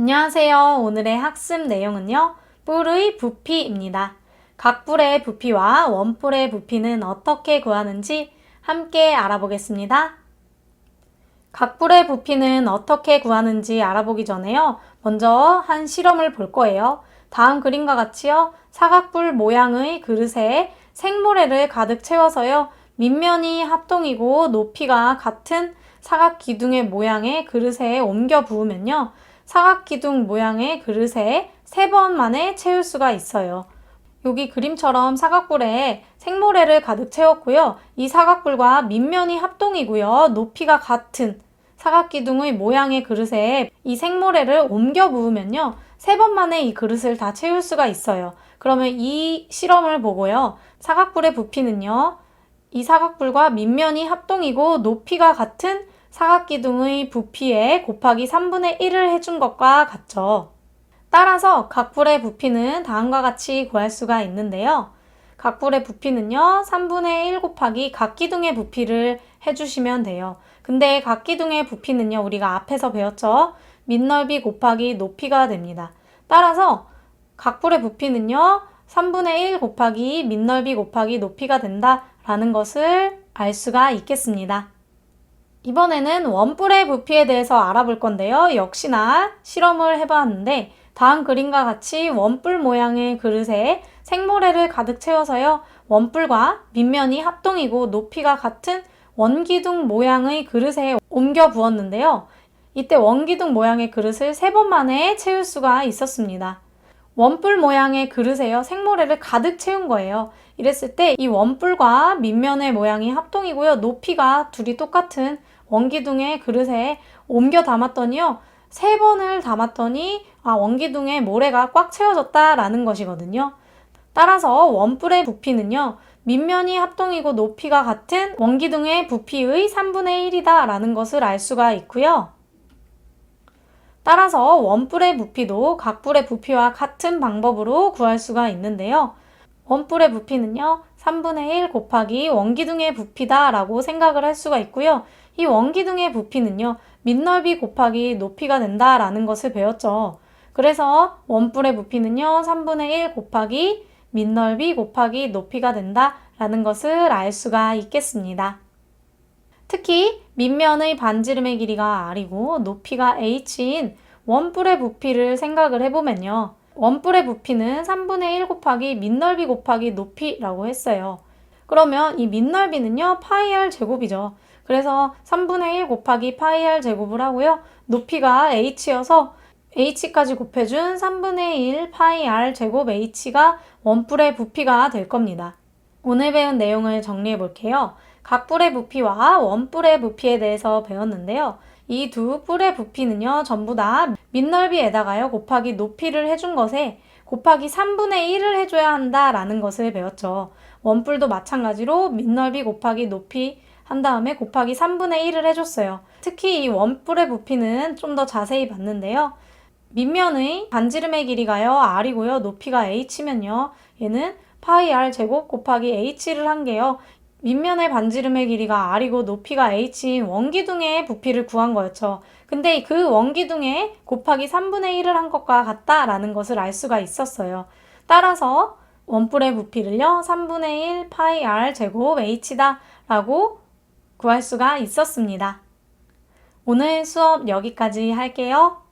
안녕하세요. 오늘의 학습 내용은요. 뿔의 부피입니다. 각뿔의 부피와 원뿔의 부피는 어떻게 구하는지 함께 알아보겠습니다. 각뿔의 부피는 어떻게 구하는지 알아보기 전에요. 먼저 한 실험을 볼 거예요. 다음 그림과 같이요. 사각뿔 모양의 그릇에 생모래를 가득 채워서요. 밑면이 합동이고 높이가 같은 사각기둥의 모양의 그릇에 옮겨 부으면요. 사각기둥 모양의 그릇에 3번 만에 채울 수가 있어요. 여기 그림처럼 사각뿔에 생모래를 가득 채웠고요. 이 사각뿔과 밑면이 합동이고요. 높이가 같은 사각기둥의 모양의 그릇에 이 생모래를 옮겨 부으면요. 3번 만에 이 그릇을 다 채울 수가 있어요. 그러면 이 실험을 보고요. 사각뿔의 부피는요. 이 사각뿔과 밑면이 합동이고 높이가 같은 사각기둥의 부피에 곱하기 3분의 1을 해준 것과 같죠. 따라서 각뿔의 부피는 다음과 같이 구할 수가 있는데요. 각뿔의 부피는요. 3분의 1 곱하기 각기둥의 부피를 해주시면 돼요. 근데 각기둥의 부피는요. 우리가 앞에서 배웠죠. 밑넓이 곱하기 높이가 됩니다. 따라서 각뿔의 부피는요. 3분의 1 곱하기 밑넓이 곱하기 높이가 된다라는 것을 알 수가 있겠습니다. 이번에는 원뿔의 부피에 대해서 알아볼 건데요. 역시나 실험을 해봤는데 다음 그림과 같이 원뿔 모양의 그릇에 생모래를 가득 채워서요. 원뿔과 밑면이 합동이고 높이가 같은 원기둥 모양의 그릇에 옮겨 부었는데요. 이때 원기둥 모양의 그릇을 3번 만에 채울 수가 있었습니다. 원뿔 모양의 그릇에요. 생모래를 가득 채운 거예요. 이랬을 때 이 원뿔과 밑면의 모양이 합동이고요. 높이가 둘이 똑같은 원기둥의 그릇에 옮겨 담았더니요. 3번을 담았더니 원기둥의 모래가 꽉 채워졌다라는 것이거든요. 따라서 원뿔의 부피는요. 밑면이 합동이고 높이가 같은 원기둥의 부피의 3분의 1이다 라는 것을 알 수가 있고요. 따라서 원뿔의 부피도 각뿔의 부피와 같은 방법으로 구할 수가 있는데요. 원뿔의 부피는요. 3분의 1 곱하기 원기둥의 부피다 라고 생각을 할 수가 있고요. 이 원기둥의 부피는요. 밑넓이 곱하기 높이가 된다라는 것을 배웠죠. 그래서 원뿔의 부피는요. 3분의 1 곱하기 밑넓이 곱하기 높이가 된다라는 것을 알 수가 있겠습니다. 특히 밑면의 반지름의 길이가 r이고 높이가 h인 원뿔의 부피를 생각을 해보면요. 원뿔의 부피는 3분의 1 곱하기 밑넓이 곱하기 높이라고 했어요. 그러면 이 밑넓이는요. 파이 r 제곱이죠. 그래서 3분의 1 곱하기 파이 r 제곱을 하고요. 높이가 h여서 h까지 곱해준 3분의 1 파이 r 제곱 h가 원뿔의 부피가 될 겁니다. 오늘 배운 내용을 정리해 볼게요. 각뿔의 부피와 원뿔의 부피에 대해서 배웠는데요. 이 두 뿔의 부피는요. 전부 다 밑넓이에다가요. 곱하기 높이를 해준 것에 곱하기 3분의 1을 해줘야 한다라는 것을 배웠죠. 원뿔도 마찬가지로 밑넓이 곱하기 높이 한 다음에 곱하기 3분의 1을 해줬어요. 특히 이 원뿔의 부피는 좀 더 자세히 봤는데요. 밑면의 반지름의 길이가요. r이고요. 높이가 h면요. 얘는 파이 r 제곱 곱하기 h를 한 게요. 밑면의 반지름의 길이가 r이고 높이가 h인 원기둥의 부피를 구한 거였죠. 근데 그 원기둥에 곱하기 3분의 1을 한 것과 같다라는 것을 알 수가 있었어요. 따라서 원뿔의 부피를요. 3분의 1 파이 r 제곱 h다 라고 구할 수가 있었습니다. 오늘 수업 여기까지 할게요.